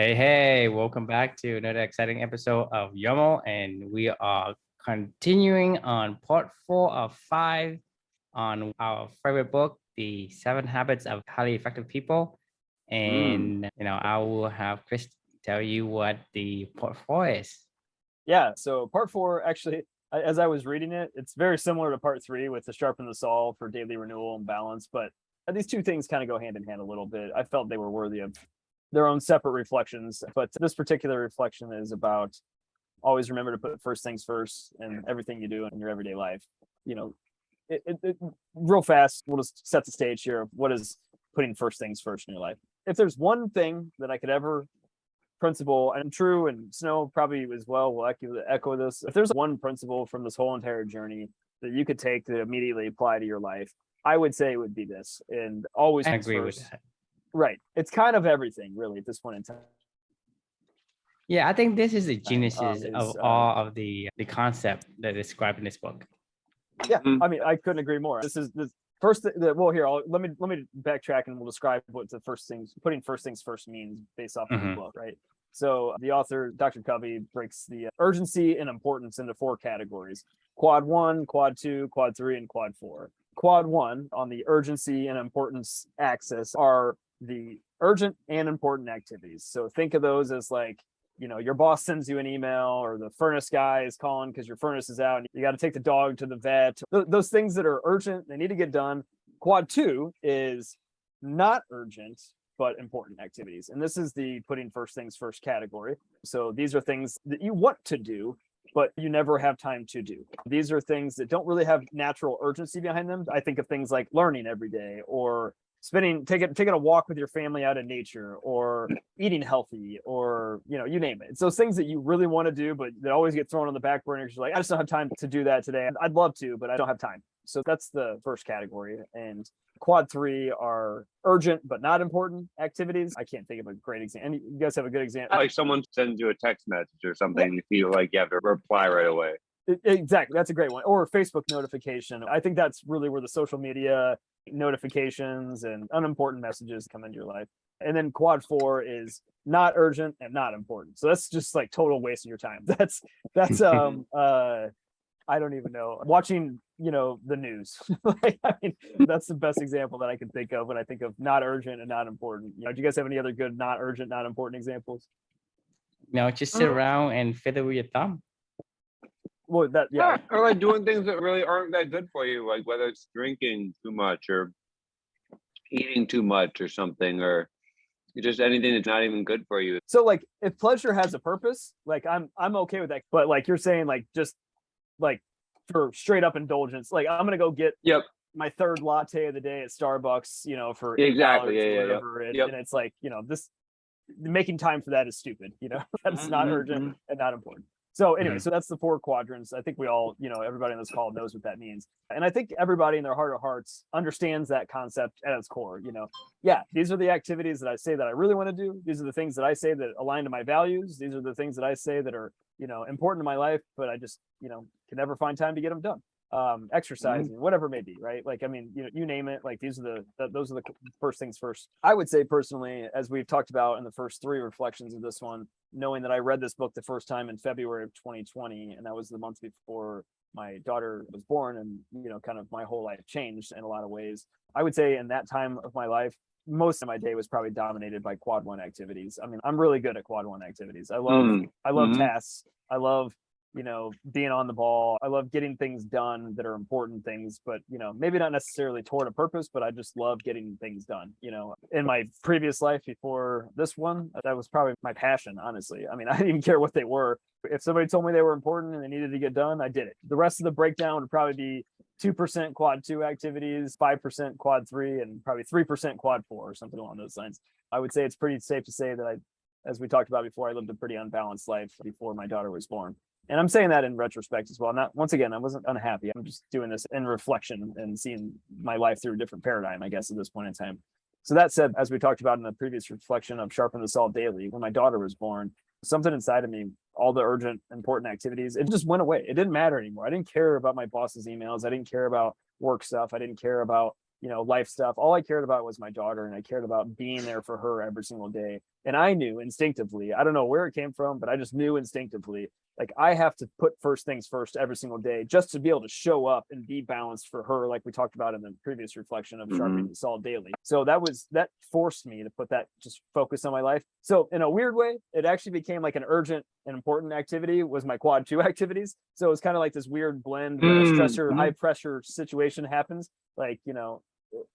Hey, welcome back to another exciting episode of YOML, and we are continuing on part 4 of 5 on our favorite book, The 7 Habits of Highly Effective People. And, I will have Chris tell you what the part 4 is. Yeah, so part 4, actually, as I was reading it, it's very similar to part 3 with the sharpen the saw for daily renewal and balance, but these two things kind of go hand in hand a little bit. I felt they were worthy of their own separate reflections, but this particular reflection is about always remember to put first things first in everything you do in your everyday life. You know, real fast, we'll just set the stage here of what is putting first things first in your life. If there's one thing that I could ever principle, and True and Snow probably as well will echo this. If there's one principle from this whole entire journey that you could take to immediately apply to your life, I would say it would be this. And always I agree with that. Right. It's kind of everything really at this point in time. Yeah, I think this is the genesis of all of the concept that is described in this book. Yeah, I mean, I couldn't agree more. This is the first. Well, here, let me backtrack and we'll describe what the first things, putting first things first means based off of the book, right? So the author, Dr. Covey, breaks the urgency and importance into 4 categories: Quad 1, Quad 2, Quad 3, and Quad 4. Quad 1 on the urgency and importance axis are the urgent and important activities. So think of those as like, your boss sends you an email, or the furnace guy is calling because your furnace is out and you got to take the dog to the vet. Those things that are urgent, they need to get done. Quad 2 is not urgent, but important activities. And this is the putting first things first category. So these are things that you want to do, but you never have time to do. These are things that don't really have natural urgency behind them. I think of things like learning every day, or taking a walk with your family out in nature, or eating healthy, or you name it. It's those things that you really want to do, but they always get thrown on the back burner because you're like, I just don't have time to do that today. I'd love to, but I don't have time. So that's the first category. And Quad 3 are urgent but not important activities. I can't think of a great example. And you guys have a good example? Like someone sends you a text message or something, you feel like you have to reply right away. Exactly. That's a great one. Or Facebook notification. I think that's really where the social media notifications and unimportant messages come into your life. And then Quad 4 is not urgent and not important. So that's just like total waste of your time. That's I don't even know, watching the news. I mean, that's the best example that I can think of when I think of not urgent and not important. Do you guys have any other good not urgent, not important examples? Just sit around and fiddle with your thumb. Well, or like doing things that really aren't that good for you, like whether it's drinking too much or eating too much or something, or just anything that's not even good for you. So like if pleasure has a purpose, like I'm okay with that. But like you're saying, like just like for straight up indulgence, like I'm gonna go get my third latte of the day at Starbucks, for exactly or whatever. And it's like, this making time for that is stupid, that's not urgent and not important. So anyway, so that's the 4 quadrants. I think we all, everybody on this call knows what that means. And I think everybody in their heart of hearts understands that concept at its core. These are the activities that I say that I really want to do. These are the things that I say that align to my values. These are the things that I say that are, important to my life, but I just, can never find time to get them done. Exercising, whatever it may be, right? Like, I mean, you name it, like those are the first things first. I would say personally, as we've talked about in the first 3 reflections of this one, knowing that I read this book the first time in February of 2020, and that was the month before my daughter was born, and kind of my whole life changed in a lot of ways. I would say in that time of my life, most of my day was probably dominated by Quad 1 activities. I mean, I'm really good at Quad 1 activities. I love tasks. I love being on the ball. I love getting things done that are important things, but maybe not necessarily toward a purpose, but I just love getting things done. In my previous life before this one, that was probably my passion, honestly. I mean, I didn't even care what they were. If somebody told me they were important and they needed to get done, I did it. The rest of the breakdown would probably be 2% Quad 2 activities, 5% Quad 3, and probably 3% Quad 4 or something along those lines. I would say it's pretty safe to say that as we talked about before, I lived a pretty unbalanced life before my daughter was born. And I'm saying that in retrospect as well. Once again, I wasn't unhappy. I'm just doing this in reflection and seeing my life through a different paradigm, I guess, at this point in time. So that said, as we talked about in the previous reflection of Sharpen the Saw Daily, when my daughter was born, something inside of me, all the urgent, important activities, it just went away. It didn't matter anymore. I didn't care about my boss's emails. I didn't care about work stuff. I didn't care about life stuff. All I cared about was my daughter, and I cared about being there for her every single day. And I knew instinctively, I don't know where it came from, but I just knew instinctively, like, I have to put first things first every single day just to be able to show up and be balanced for her, like we talked about in the previous reflection of sharpening the saw daily. So that forced me to put that just focus on my life. So in a weird way, it actually became like an urgent and important activity was my quad 2 activities. So it was kind of like this weird blend when a stressor, high pressure situation happens, like,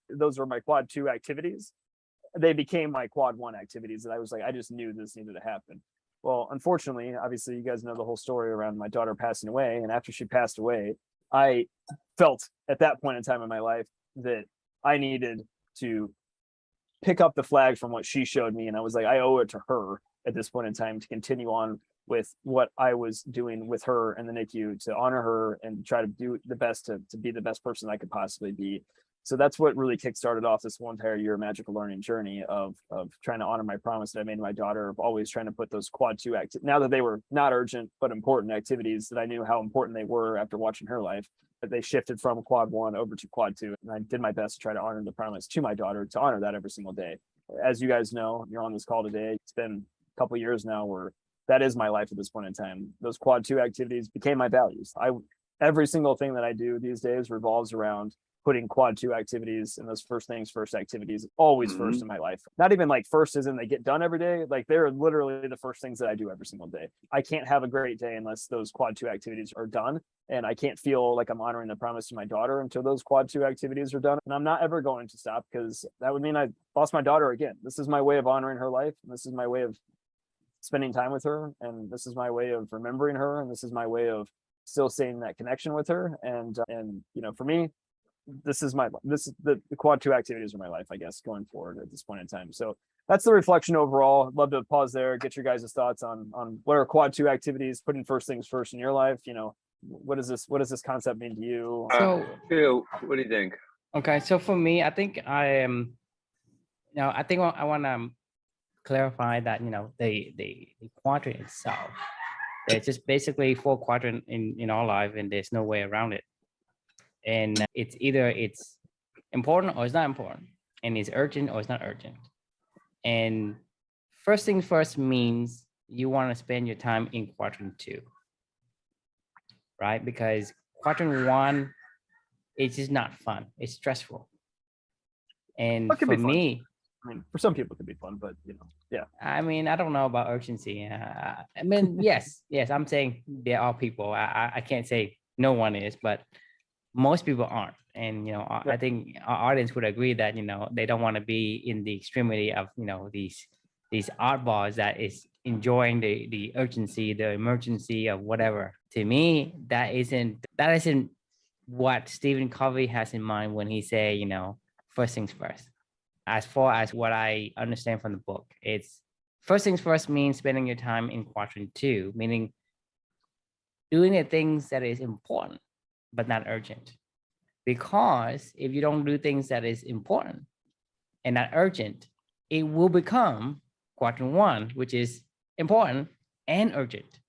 those were my quad 2 activities. They became my quad 1 activities that I was like, I just knew this needed to happen. Well, unfortunately, obviously, you guys know the whole story around my daughter passing away. And after she passed away, I felt at that point in time in my life that I needed to pick up the flag from what she showed me. And I was like, I owe it to her at this point in time to continue on with what I was doing with her and the NICU, to honor her and try to do the best to be the best person I could possibly be. So that's what really kickstarted off this whole entire year magical learning journey of trying to honor my promise that I made to my daughter, of always trying to put those quad 2 now that they were not urgent but important activities that I knew how important they were after watching her life, that they shifted from quad 1 over to quad 2. And I did my best to try to honor the promise to my daughter, to honor that every single day. As you guys know, you're on this call today. It's been a couple of years now where that is my life at this point in time. Those quad 2 activities became my values. Every single thing that I do these days revolves around putting quad 2 activities and those first things first activities always first in my life. Not even like first as in they get done every day. Like, they're literally the first things that I do every single day. I can't have a great day unless those quad 2 activities are done. And I can't feel like I'm honoring the promise to my daughter until those quad 2 activities are done. And I'm not ever going to stop, because that would mean I lost my daughter again. This is my way of honoring her life. And this is my way of spending time with her. And this is my way of remembering her. And this is my way of still staying in that connection with her. And for me, the quad 2 activities are my life, I guess, going forward at this point in time. So that's the reflection overall. I'd love to pause there, get your guys' thoughts on what are quad 2 activities, putting first things first in your life. What does this concept mean to you? So, Phil, what do you think? Okay, so for me, I think I am. I think I want to clarify that the quadrant itself. It's just basically 4 quadrant in our life, and there's no way around it. And it's either it's important or it's not important, and it's urgent or it's not urgent. And first things first means you want to spend your time in quadrant 2, right? Because quadrant 1, it's just not fun. It's stressful. And for me, I mean, for some people it could be fun, but yeah. I mean, I don't know about urgency. I mean, yes, I'm saying there are people. I can't say no one is, but most people aren't. And I think our audience would agree that they don't want to be in the extremity of these oddballs that is enjoying the urgency, the emergency of whatever. To me, that isn't what Stephen Covey has in mind when he say first things first. As far as what I understand from the book, it's first things first means spending your time in quadrant 2, meaning doing the things that is important but not urgent. Because if you don't do things that is important and not urgent, it will become quadrant 1, which is important and urgent.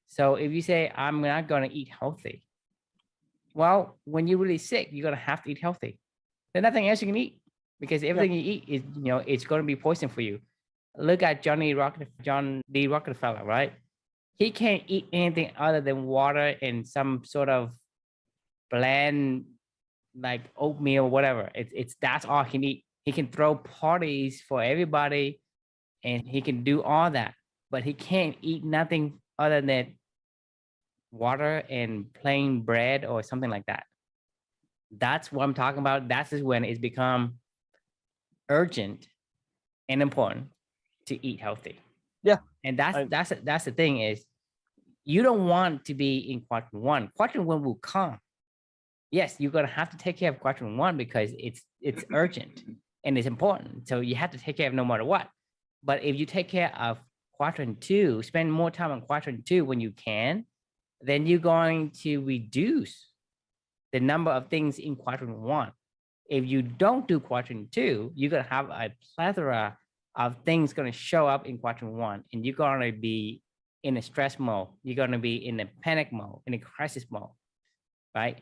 So if you say, I'm not going to eat healthy, well, when you're really sick, you're going to have to eat healthy. There's nothing else you can eat, because everything you eat is, it's going to be poison for you. Look at John D. Rockefeller, right? He can't eat anything other than water and some sort of bland, like oatmeal, whatever. That's all he can eat. He can throw parties for everybody and he can do all that, but he can't eat nothing other than water and plain bread or something like that. That's what I'm talking about. That's when it's become urgent and important to eat healthy. Yeah. And that's the thing is, you don't want to be in quadrant 1. Quadrant 1 will come. Yes, you're gonna have to take care of quadrant 1 because it's urgent and it's important. So you have to take care of no matter what. But if you take care of quadrant 2, spend more time on quadrant 2 when you can, then you're going to reduce the number of things in quadrant 1. If you don't do quadrant 2, you're gonna have a plethora of things gonna show up in quadrant 1, and you're gonna be in a stress mode. You're gonna be in a panic mode, in a crisis mode, right?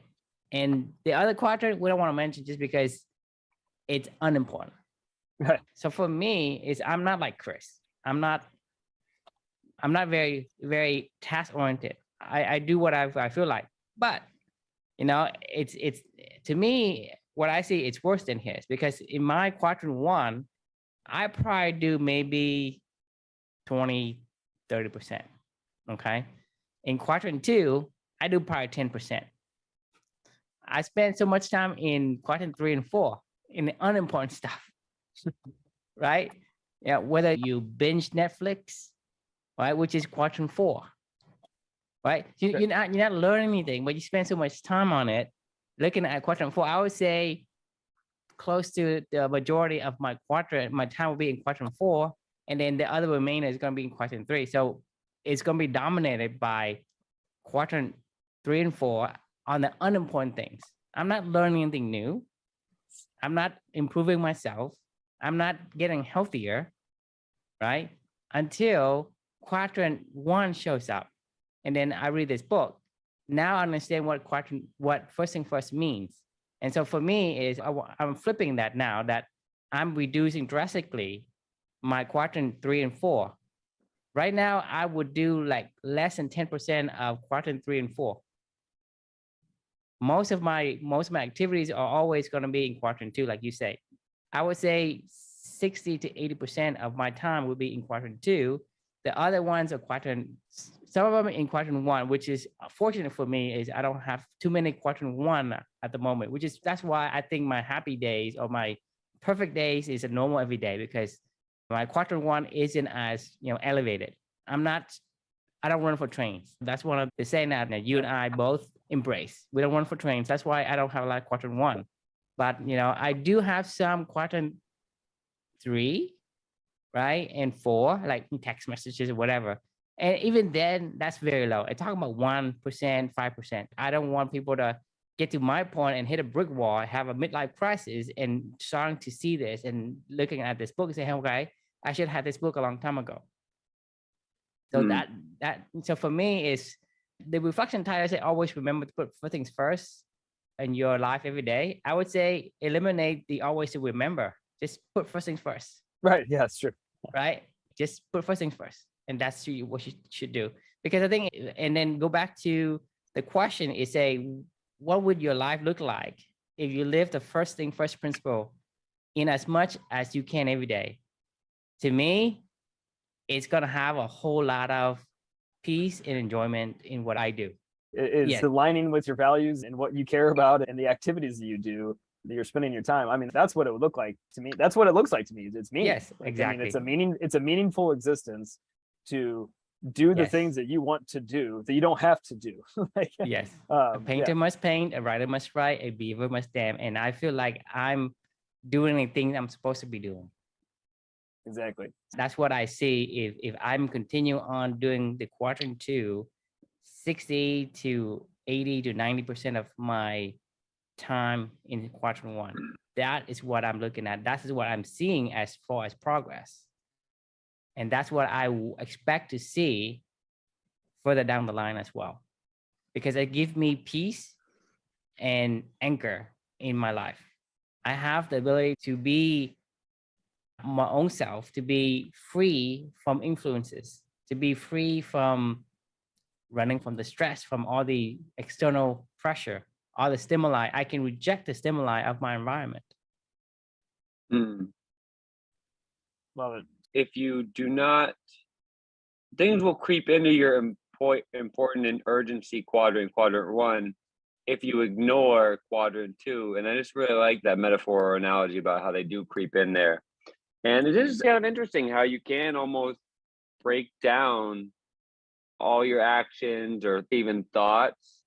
And the other quadrant we don't want to mention just because it's unimportant. Right. So for me, is I'm not like Chris. I'm not very, very task oriented. I do what I feel like, but it's to me, what I see, it's worse than his, because in my quadrant one, I probably do maybe 20, 30%. Okay. In quadrant two, I do probably 10%. I spend so much time in quadrant three and four in the unimportant stuff, right? Yeah, whether you binge Netflix, right, which is quadrant four, right? You're not learning anything, but you spend so much time on it. Looking at quadrant four, I would say close to the majority of my time will be in quadrant four, and then the other remainder is going to be in quadrant three. So it's going to be dominated by quadrant three and four on the unimportant things. I'm not learning anything new. I'm not improving myself. I'm not getting healthier, right? Until quadrant one shows up. And then I read this book. Now I understand what first thing first means. And so for me is I'm flipping that now, that I'm reducing drastically my quadrant three and four. Right now, I would do like less than 10% of quadrant three and four. Most of my activities are always going to be in quadrant two, like you say. I would say 60 to 80% of my time would be in quadrant two. The other ones are some of them in quadrant one, which is fortunate for me, is I don't have too many quadrant one at the moment, that's why I think my happy days or my perfect days is a normal every day, because my quadrant one isn't as elevated. I don't run for trains. That's one of the saying that you and I both embrace. We don't run for trains. That's why I don't have a lot of quadrant one. But I do have some quadrant three, right, and four, like text messages or whatever. And even then, that's very low. I'm talking about 1%, 5%. I don't want people to get to my point and hit a brick wall, have a midlife crisis, and starting to see this and looking at this book and saying, okay, I should have this book a long time ago. So so for me is the reflection title. I say always remember to put four things first in your life every day. I would say eliminate the always to remember. Just put first things first. Right. Yeah, that's true. Right. Just put first things first. And that's what you should do. Because I think, and then go back to the question is say, what would your life look like if you live the first thing first principle in as much as you can every day? To me, it's going to have a whole lot of peace and enjoyment in what I do. It's aligning with your values and what you care about and the activities that you do, that you're spending your time. I mean, that's what it would look like to me. That's what it looks like to me. It's meaning. Yes, exactly. I mean, it's a meaningful existence to do the things that you want to do that you don't have to do. Yes. A painter must paint, a writer must write, a beaver must dam. And I feel like I'm doing the things I'm supposed to be doing. Exactly. That's what I see. If I'm continue on doing the quadrant two, 60 to 80 to 90% of my time in quadrant one, that is what I'm looking at. That is what I'm seeing as far as progress. And that's what I expect to see further down the line as well, because it gives me peace and anchor in my life. I have the ability to be my own self, to be free from influences, to be free from running from the stress, from all the external pressure, all the stimuli. I can reject the stimuli of my environment. Love it. If you do not, things will creep into your important and urgency quadrant one, if you ignore quadrant two. And I just really like that metaphor or analogy about how they do creep in there. And it is kind of interesting how you can almost break down all your actions or even thoughts.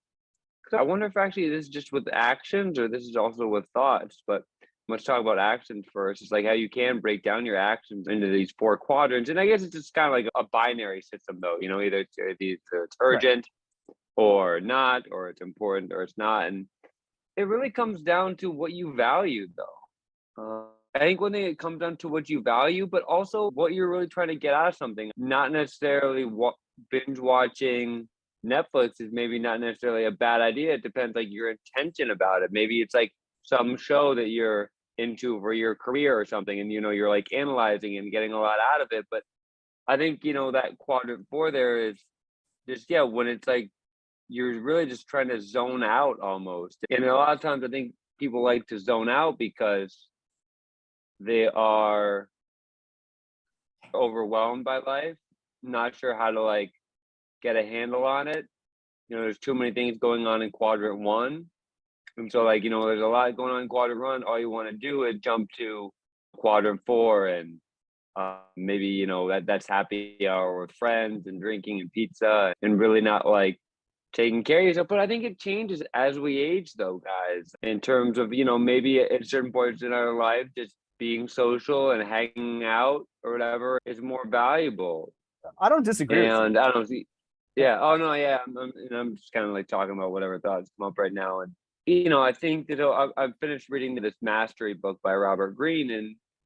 Because I wonder if actually this is just with actions or this is also with thoughts. But let's talk about actions first. It's like how you can break down your actions into these four quadrants. And I guess it's just kind of like a binary system, though. Either it's urgent or not, or it's important or it's not. And it really comes down to what you value, though. I think one thing, it comes down to what you value, but also what you're really trying to get out of something. Not necessarily binge watching Netflix is maybe not necessarily a bad idea. It depends like your intention about it. Maybe it's like some show that you're into for your career or something, and you're like analyzing and getting a lot out of it. But I think that quadrant 4 there is just, yeah, when it's like you're really just trying to zone out almost. And a lot of times I think people like to zone out because they are overwhelmed by life, not sure how to like get a handle on it. There's too many things going on in quadrant 1. And so like, there's a lot going on in quadrant 1. All you want to do is jump to quadrant 4 and maybe, that's happy hour with friends and drinking and pizza and really not like taking care of yourself. But I think it changes as we age though, guys, in terms of, maybe at certain points in our life, just being social and hanging out or whatever is more valuable. I don't disagree. And I don't see, yeah. Oh no, yeah. I'm just kind of like talking about whatever thoughts come up right now. And I think that I've finished reading this mastery book by Robert Greene,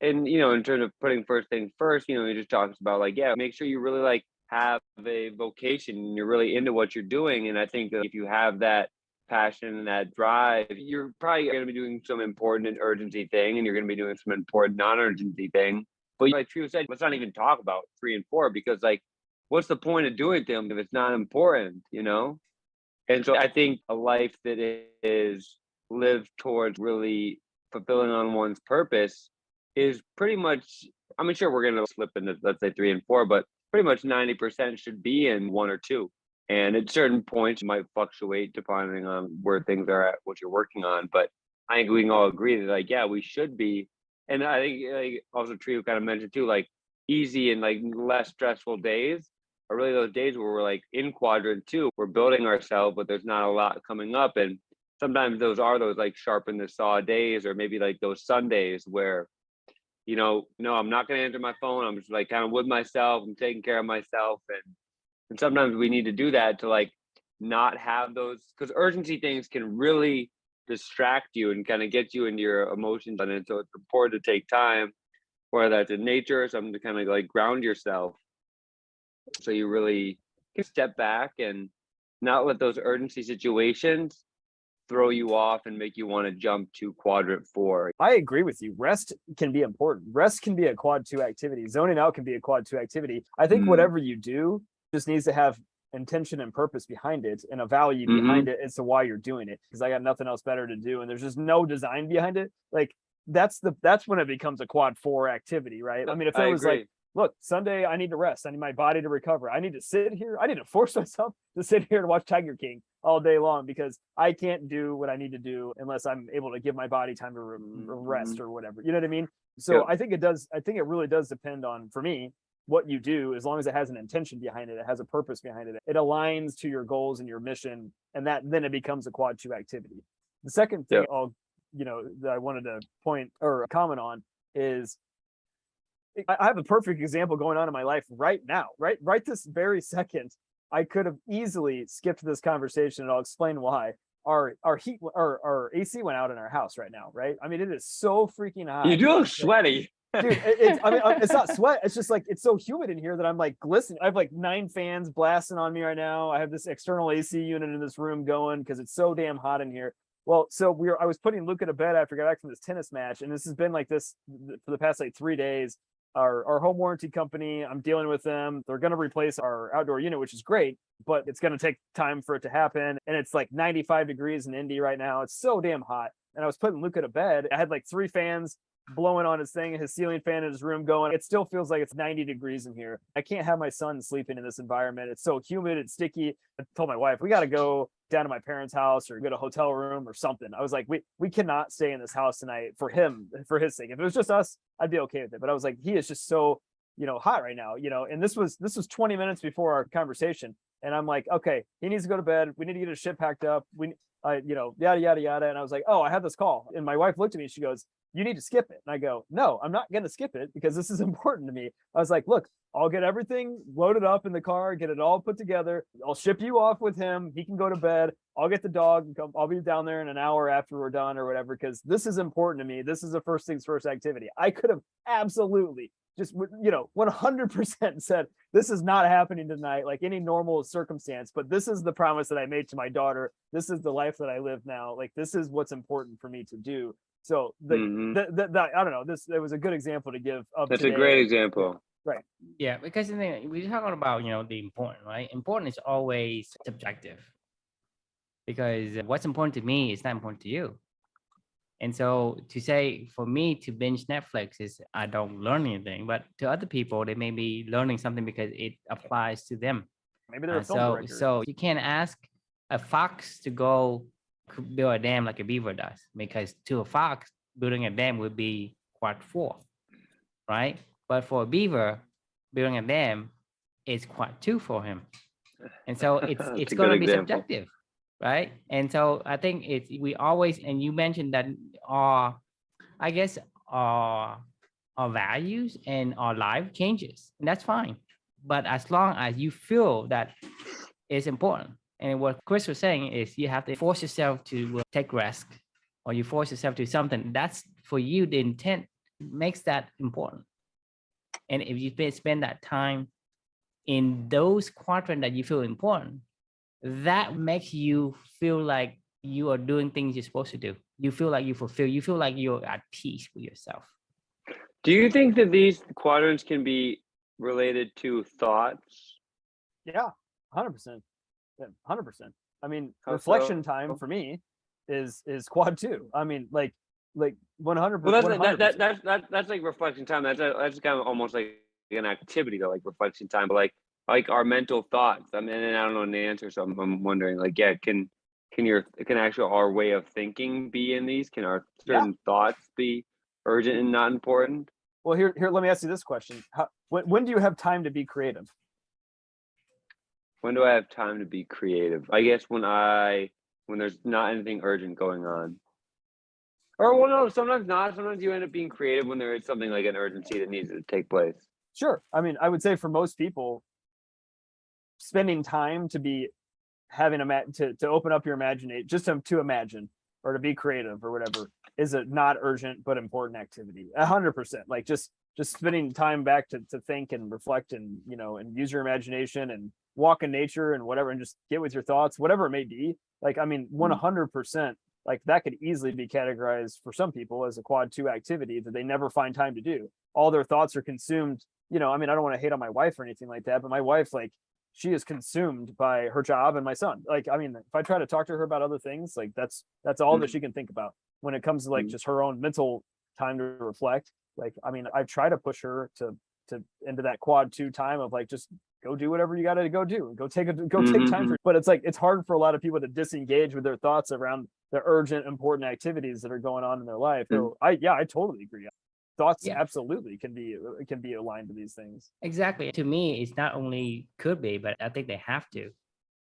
and in terms of putting first things first, he just talks about like, yeah, make sure you really like have a vocation and you're really into what you're doing. And I think that if you have that passion and that drive, you're probably going to be doing some important and urgency thing, and you're going to be doing some important non-urgency thing. But like Trio said, let's not even talk about 3 and 4, because like, what's the point of doing them if it's not important, And so I think a life that is lived towards really fulfilling on one's purpose is pretty much, I mean, sure, we're going to slip into, let's say 3 and 4, but pretty much 90% should be in 1 or 2. And at certain points, it might fluctuate depending on where things are at, what you're working on. But I think we can all agree that like, yeah, we should be. And I think like also Trio kind of mentioned too, like easy and like less stressful days are really those days where we're like in quadrant 2, we're building ourselves, but there's not a lot coming up. And sometimes those are those like sharpen the saw days, or maybe like those Sundays where, no, I'm not going to answer my phone. I'm just like kind of with myself. I'm taking care of myself. And sometimes we need to do that to like not have those, because urgency things can really distract you and kind of get you into your emotions. And so it's important to take time, whether that's in nature or something, to kind of like ground yourself, so you really can step back and not let those urgency situations throw you off and make you want to jump to quadrant 4. I agree with you. Rest can be important. Rest can be a quad 2 activity. Zoning out can be a quad 2 activity. I think whatever you do just needs to have intention and purpose behind it and a value behind it as to why you're doing it. Because I got nothing else better to do, and there's just no design behind it. Like that's when it becomes a quad 4 activity, right? I mean, if it was like, look, Sunday, I need to rest. I need my body to recover. I need to sit here. I need to force myself to sit here and watch Tiger King all day long, because I can't do what I need to do unless I'm able to give my body time to rest or whatever. You know what I mean? So I think it does. I think it really does depend on, for me, what you do. As long as it has an intention behind it, it has a purpose behind it, it aligns to your goals and your mission, and then it becomes a quad 2 activity. The second thing that I wanted to point or comment on is, I have a perfect example going on in my life right now, right this very second. I could have easily skipped this conversation, and I'll explain why. Our AC went out in our house right now, right? I mean, it is so freaking hot. You do look sweaty. Dude, it's not sweat. It's just like, it's so humid in here that I'm like glistening. I have like 9 fans blasting on me right now. I have this external AC unit in this room going because it's so damn hot in here. Well, so I was putting Luca to bed after I got back from this tennis match, and this has been like this for the past like 3 days. Our home warranty company, I'm dealing with them. They're going to replace our outdoor unit, which is great, but it's going to take time for it to happen. And it's like 95 degrees in Indy right now. It's so damn hot. And I was putting Luca to bed. I had like 3 fans blowing on his thing, his ceiling fan in his room going. It still feels like it's 90 degrees in here. I can't have my son sleeping in this environment. It's so humid, it's sticky. I told my wife, we got to go down to my parents' house or get a hotel room or something. I was like, we cannot stay in this house tonight for his sake. If it was just us, I'd be okay with it. But I was like, he is just so, hot right now, and this was 20 minutes before our conversation. And I'm like, okay, he needs to go to bed. We need to get his shit packed up. Yada, yada, yada. And I was like, oh, I have this call. And my wife looked at me and she goes, you need to skip it. And I go, no, I'm not going to skip it because this is important to me. I was like, look, I'll get everything loaded up in the car, get it all put together. I'll ship you off with him. He can go to bed. I'll get the dog and come. I'll be down there in an hour after we're done or whatever, because this is important to me. This is a first things first activity. I could have absolutely just, 100% said, this is not happening tonight, like any normal circumstance, but this is the promise that I made to my daughter. This is the life that I live now. Like, this is what's important for me to do. So Mhm. I don't know. There was a good example to give of That's a today. great example. Right. Yeah, because the thing, we're talking about, the important, right? Important is always subjective, because what's important to me is not important to you. And so to say for me to binge Netflix is I don't learn anything, but to other people, they may be learning something because it applies to them. Maybe they're a film So director. you can't ask a fox to go build a dam like a beaver does, because to a fox, building a dam would be quad 4, right? But for a beaver, building a dam is quad 2 for him. And so That's it's a going good to be example. subjective, right? And so I think we always, and you mentioned that our, I guess, our values and our life changes, and that's fine. But as long as you feel that it's important, and what Chris was saying is you have to force yourself to take risk, or you force yourself to something that's for you, the intent makes that important. And if you spend that time in those quadrants that you feel important, that makes you feel like you are doing things you're supposed to do. You feel like you fulfill, you feel like you're at peace with yourself. Do you think that these quadrants can be related to thoughts? Yeah, 100%. Yeah, 100%. I mean, How reflection so? time for me is quad 2. I mean, like 100%. Well, 100%. that's like reflection time. That's kind of almost like an activity though, like reflection time, but like our mental thoughts. I mean, and I don't know the answer, so I'm wondering, like, yeah, can actually our way of thinking be in these? Can our certain thoughts be urgent and not important? Well, here, let me ask you this question: when do you have time to be creative? When do I have time to be creative? I guess when there's not anything urgent going on. Or well, no, sometimes not. Sometimes you end up being creative when there is something like an urgency that needs to take place. Sure. I mean, I would say for most people, spending time to be having to open up your imagination, just to imagine or to be creative or whatever, is a not urgent but important activity. 100%. Like just spending time back to think and reflect and and use your imagination and walk in nature and whatever, and just get with your thoughts, whatever it may be. Like, I mean, 100%. Like that could easily be categorized for some people as a quad 2 activity that they never find time to do. All their thoughts are consumed. I mean, I don't want to hate on my wife or anything like that, but my wife, like, she is consumed by her job and my son. Like, I mean, if I try to talk to her about other things, like that's all that she can think about when it comes to like just her own mental time to reflect. Like, I mean, I try to push her to into that quad 2 time of like, just go do whatever you got to go do and go take time for. But it's like, it's hard for a lot of people to disengage with their thoughts around the urgent, important activities that are going on in their life. So I totally agree. Thoughts absolutely can be aligned to these things. Exactly. To me, it's not only could be, but I think they have to,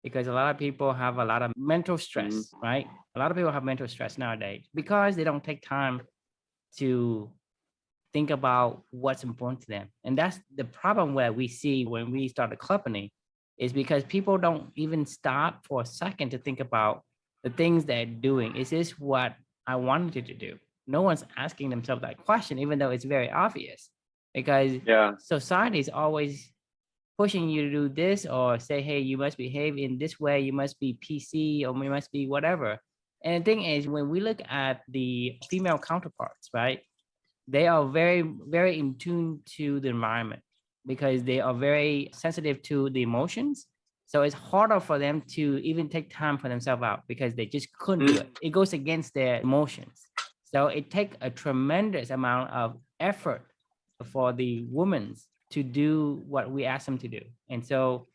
because a lot of people have a lot of mental stress, right? A lot of people have mental stress nowadays because they don't take time to think about what's important to them. And that's the problem where we see when we start a company, is because people don't even stop for a second to think about the things they're doing. Is this what I wanted to do? No one's asking themselves that question, even though it's very obvious, because society is always pushing you to do this, or say, hey, you must behave in this way, you must be PC, or you must be whatever. And the thing is, when we look at the female counterparts, right, they are very, very in tune to the environment, because they are very sensitive to the emotions. So it's harder for them to even take time for themselves out, because they just couldn't do it. It goes against their emotions. So it takes a tremendous amount of effort for the women to do what we ask them to do. And so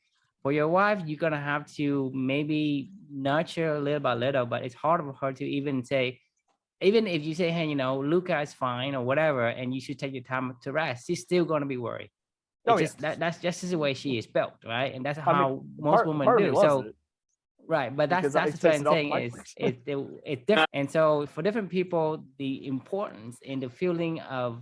for your wife, you're going to have to maybe nurture little by little, but it's hard for her to even say, even if you say, hey, Luca is fine or whatever, and you should take your time to rest, she's still going to be worried. It's just that's just the way she is built, right? And that's how most women do. So right, but that's what I'm saying is it's different. And so for different people, the importance and the feeling of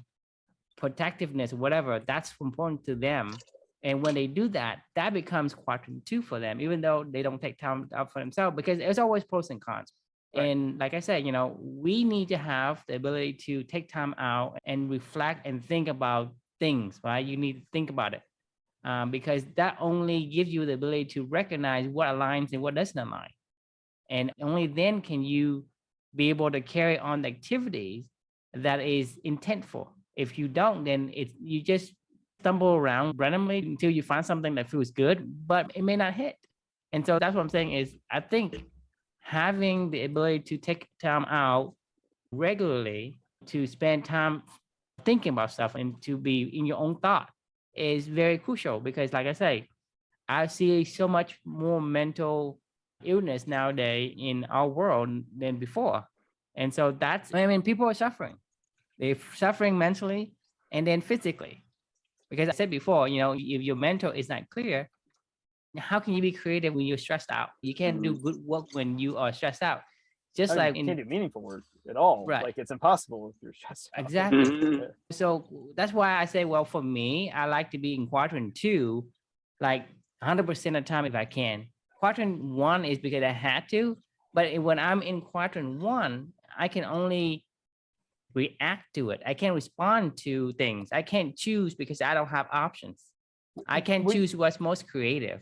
protectiveness, whatever, that's important to them. And when they do that, that becomes quadrant 2 for them, even though they don't take time out for themselves, because there's always pros and cons. Right. And like I said, we need to have the ability to take time out and reflect and think about things, right? You need to think about it, because that only gives you the ability to recognize what aligns and what doesn't align. And only then can you be able to carry on the activities that is intentful. If you don't, then you just stumble around randomly until you find something that feels good, but it may not hit. And so that's what I'm saying is I think having the ability to take time out regularly to spend time thinking about stuff and to be in your own thought is very crucial because like I say, I see so much more mental illness nowadays in our world than before. And so people are suffering. They're suffering mentally and then physically. Because I said before, if your mental is not clear, how can you be creative when you're stressed out? You can't do good work when you are stressed out. Just like you can't do meaningful work at all. Right. Like it's impossible if you're stressed out. Exactly. Mhm. So that's why I say, well, for me, I like to be in quadrant 2, like 100% of the time if I can. Quadrant 1 is because I had to, but when I'm in quadrant 1, I can only react to it. I can't respond to things. I can't choose because I don't have options. I can't choose what's most creative.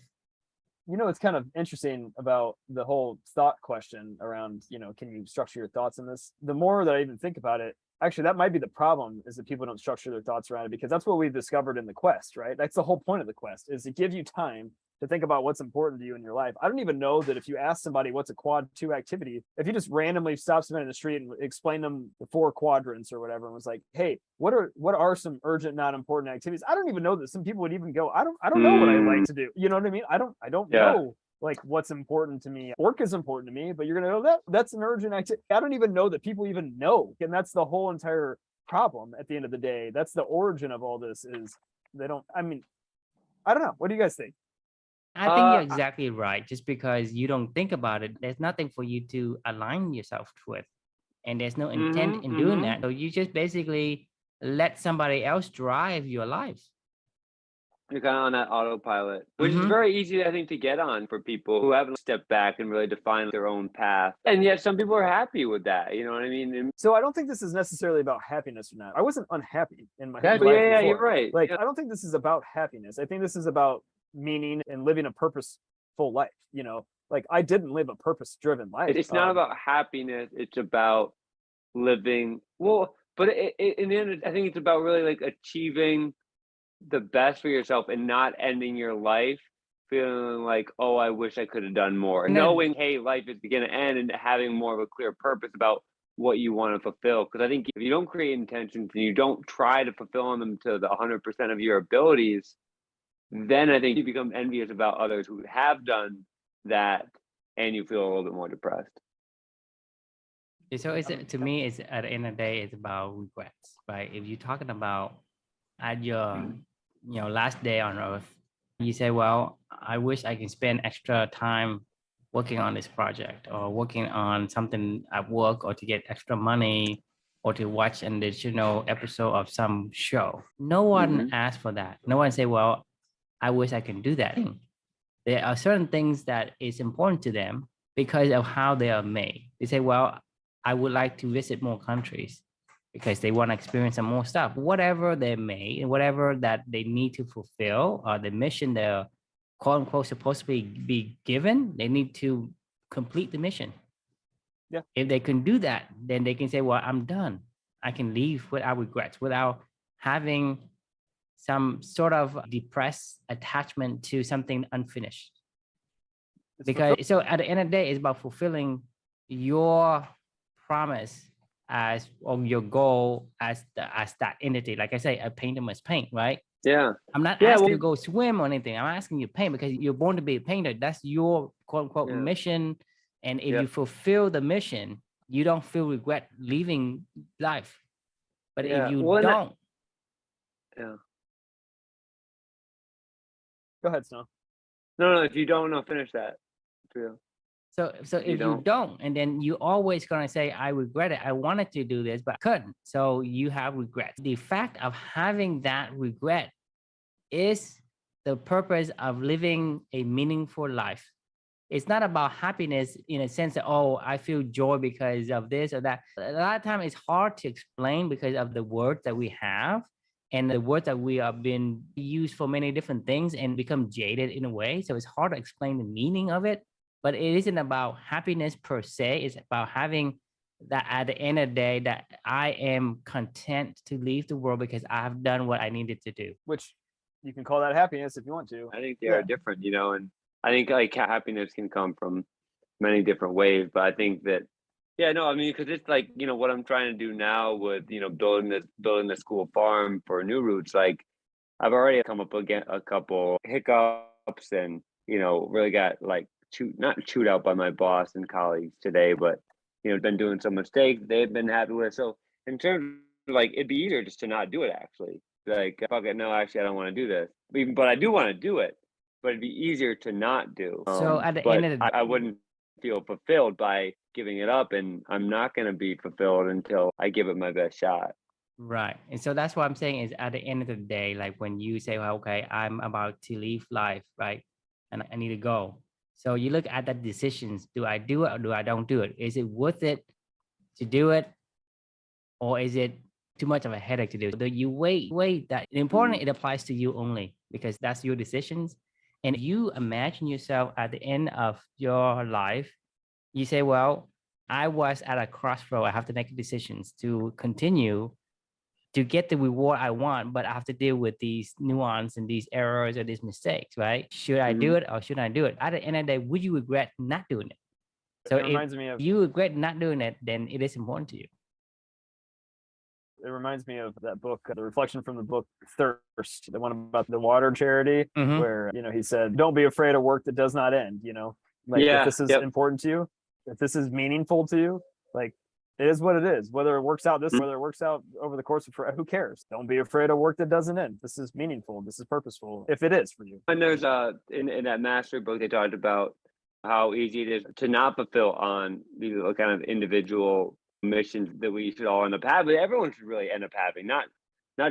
It's kind of interesting about the whole thought question around, can you structure your thoughts in this? The more that I even think about it, actually, that might be the problem, is that people don't structure their thoughts around it, because that's what we've discovered in the quest, right? That's the whole point of the quest, is to give you time to think about what's important to you in your life. I don't even know that if you ask somebody what's a quad 2 activity, if you just randomly stop somebody in the street and explain them the 4 quadrants or whatever, and was like, hey, what are some urgent, not important activities? I don't even know that some people would even go, I don't know what I like to do. You know what I mean? I don't know like what's important to me. Work is important to me, but you're gonna know that's an urgent activity. I don't even know that people even know. And that's the whole entire problem at the end of the day. That's the origin of all this, is they don't, I don't know. What do you guys think? I think you're exactly right. Just because you don't think about it, there's nothing for you to align yourself with. And there's no intent in doing that. So you just basically let somebody else drive your life. You're kind of on that autopilot, which is very easy, I think, to get on for people who haven't stepped back and really defined their own path. And yet some people are happy with that. You know what I mean? So I don't think this is necessarily about happiness or not. I wasn't unhappy in my life Yeah, before. you're right. Like, I don't think this is about happiness. I think this is about meaning and living a purposeful life. Like I didn't live a purpose-driven life. It's not about happiness. It's about living well. But in the end, I think it's about really like achieving the best for yourself and not ending your life feeling like, oh, I wish I could have done more. Knowing, hey, life is going to end, and having more of a clear purpose about what you want to fulfill. Because I think if you don't create intentions and you don't try to fulfill them to the 100% of your abilities, then I think you become envious about others who have done that, and you feel a little bit more depressed. So to me, it's at the end of the day, it's about regrets, right? If you're talking about at your last day on earth, you say, well, I wish I can spend extra time working on this project or working on something at work, or to get extra money, or to watch an additional episode of some show. No one asked for that. No one say, well, I wish I can do that. There are certain things that is important to them because of how they are made. They say, well, I would like to visit more countries because they want to experience some more stuff. Whatever they made and whatever that they need to fulfill, or the mission they're quote unquote supposed to be given, they need to complete the mission. Yeah. If they can do that, then they can say, well, I'm done. I can leave without regrets, without having some sort of depressed attachment to something unfinished. Because so at the end of the day, it's about fulfilling your promise or your goal as that entity. Like I say, a painter must paint, right? Yeah. I'm not asking you to go swim or anything. I'm asking you to paint because you're born to be a painter. That's your quote unquote mission. And if you fulfill the mission, you don't feel regret leaving life. But if you don't. Go ahead, Snow. No, if you don't, no, finish that. So if you don't, and then you always gonna say, I regret it. I wanted to do this, but I couldn't. So you have regret. The fact of having that regret is the purpose of living a meaningful life. It's not about happiness in a sense that, oh, I feel joy because of this or that. A lot of times it's hard to explain because of the words that we have and the words that we have been used for many different things and become jaded in a way. So it's hard to explain the meaning of it. But it isn't about happiness per se. It's about having that at the end of the day that I am content to leave the world because I've done what I needed to do. Which you can call that happiness if you want to. I think they Yeah. are different, and I think like happiness can come from many different ways, but I think that, yeah, no, I mean, because it's like, what I'm trying to do now with, building the school farm for New Roots, like I've already come up against a couple hiccups and, really got like not chewed out by my boss and colleagues today, but, been doing some mistakes they've been happy with. So in terms of like, it'd be easier just to not do it actually. Like, fuck it, no, actually, I don't want to do this. But I do want to do it, but it'd be easier to not do. So at the but end of the I wouldn't feel fulfilled by giving it up, and I'm not going to be fulfilled until I give it my best shot. Right. And so that's what I'm saying is at the end of the day, like when you say, well, okay, I'm about to leave life, right? And I need to go. So you look at the decisions. Do I do it or do I don't do it? Is it worth it to do it? Or is it too much of a headache to do? Do you wait that important it applies to you only because that's your decisions. And you imagine yourself at the end of your life, you say, well, I was at a crossroad. I have to make decisions to continue to get the reward I want, but I have to deal with these nuance and these errors or these mistakes, right? Should I do it or should I do it? At the end of the day, would you regret not doing it? So It reminds me of if you regret not doing it, then it is important to you. it reminds me of that book, the reflection from the book Thirst, the one about the water charity, Mhm. where he said, "Don't be afraid of work that does not end." Like Yeah, if this is yep. important to you, if this is meaningful to you, like it is what it is. Whether it works out whether it works out over the course of who cares? Don't be afraid of work that doesn't end. This is meaningful. This is purposeful. If it is for you. And there's in that mastery book they talked about how easy it is to not fulfill on these kind of individual missions that we should all end up having. Everyone should really end up having, not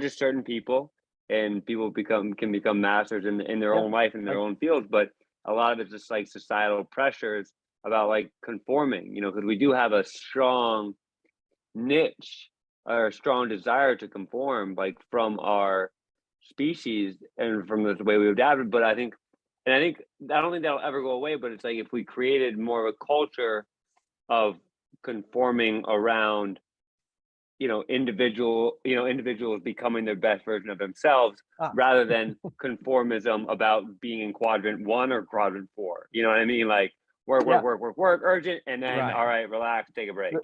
just certain people, and people can become masters in their Yeah. own life, in their own fields, but a lot of it's just like societal pressures about like conforming, because we do have a strong niche or a strong desire to conform, like from our species and from the way we've adapted. But I don't think that'll ever go away. But it's like if we created more of a culture of conforming around, individuals becoming their best version of themselves, rather than conformism about being in quadrant 1 or quadrant 4. You know what I mean? Like work, urgent, and then Right. all right, relax, take a break.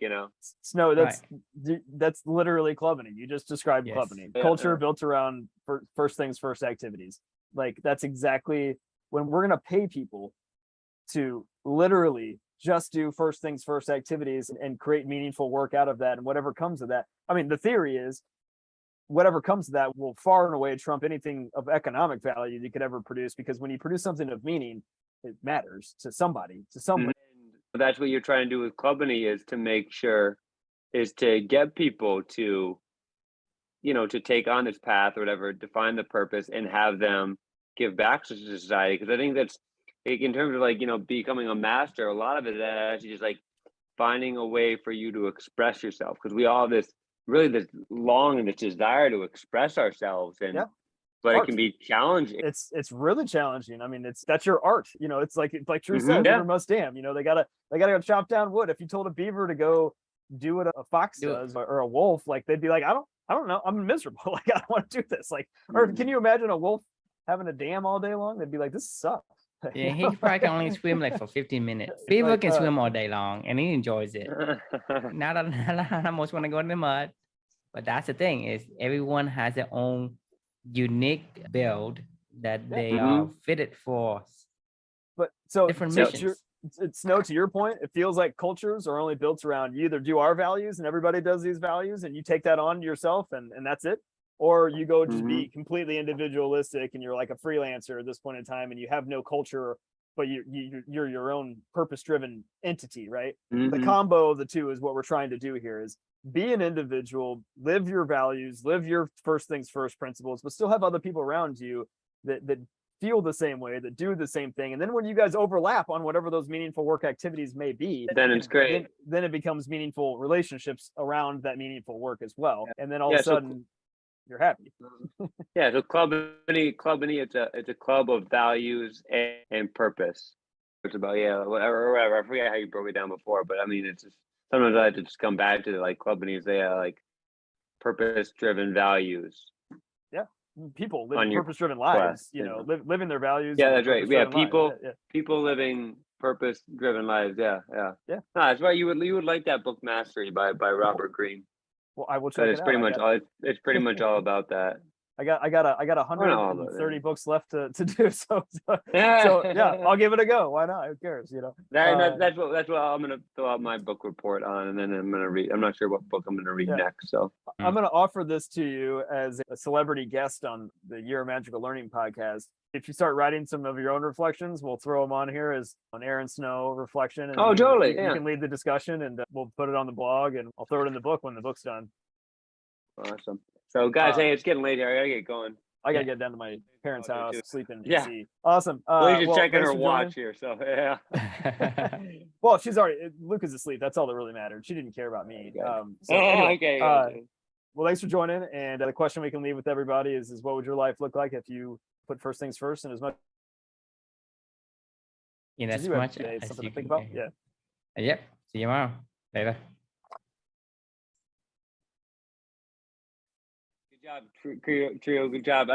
Snow, that's literally clubbing. You just described Yes. clubbing. Yeah, Culture yeah. built around first things first activities. Like that's exactly when we're gonna pay people to literally just do first things first activities and create meaningful work out of that, and whatever comes of that. I mean, the theory is whatever comes of that will far and away trump anything of economic value you could ever produce, because when you produce something of meaning, it matters to somebody, And that's what you're trying to do with Clubany, is to make sure is to get people to, to take on this path or whatever, define the purpose, and have them give back to society. Because I think that's like, in terms of like, becoming a master, a lot of it is actually just like finding a way for you to express yourself, because we all have this long and this desire to express ourselves, and but Art. it can be challenging. It's really challenging. I mean, that's your art. It's like Drew said, Yeah. beaver must dam. They gotta go chop down wood. If you told a beaver to go do what a fox does, or a wolf, like they'd be like, I don't know, I'm miserable. Like I don't want to do this. Like, or can you imagine a wolf having a dam all day long? They'd be like, this sucks. Yeah, he probably can only swim like for 15 minutes. Beaver Like, can swim all day long and he enjoys it. Not I almost want to go in the mud. But that's the thing, is everyone has their own unique build that they are fitted for But so different to missions. it's Snow, to your point, it feels like cultures are only built around you either do our values and everybody does these values and you take that on yourself and that's it, or you go just be completely individualistic and you're like a freelancer at this point in time and you have no culture, but you're your own purpose-driven entity, right? The combo of the two is what we're trying to do here, is be an individual, live your values, live your first things first principles, but still have other people around you that feel the same way, that do the same thing. And then when you guys overlap on whatever those meaningful work activities may be, Then it's great. Then it becomes meaningful relationships around that meaningful work as well. And then all Yeah, of a sudden you're happy. Yeah, so Clubany, it's a club of values and purpose. It's about whatever. I forget how you broke it down before, but I mean, it's just sometimes I like to just come back to like companies. They have like purpose-driven values. People On living your purpose-driven lives, quest, you know. living their values. Yeah, and that's right. Yeah, purpose-driven lives. Yeah, people living purpose-driven lives. Yeah. yeah. No, that's why you would like that book Mastery by Robert Greene. Well, I will But check it's it pretty out. much all. It's pretty much all about that. I got all about 130 it. books left to do. So Yeah. yeah, I'll give it a go. Why not? Who cares? That's what I'm gonna fill out my book report on, and then I'm gonna read. I'm not sure what book I'm gonna read Yeah. next. So I'm going to offer this to you as a celebrity guest on the Year of Magical Learning podcast. If you start writing some of your own reflections, we'll throw them on here as an Aaron Snow reflection. And totally. You can lead the discussion, and we'll put it on the blog, and I'll throw it in the book when the book's done. Awesome. So guys, hey, it's getting late here. I gotta get going. I gotta get down to my parents' house, too. sleep in Yeah. DC. Awesome. Lily's just checking thanks her for watch here. So yeah. Well, she's already. Luke is asleep. That's all that really mattered. She didn't care about me. Okay. Well, thanks for joining. And the question we can leave with everybody is what would your life look like if you put first things first, and as much as you have much today, as something you to think can about? get. Yeah. Yep. See you tomorrow. Later. Good job, Trio. Good job. I think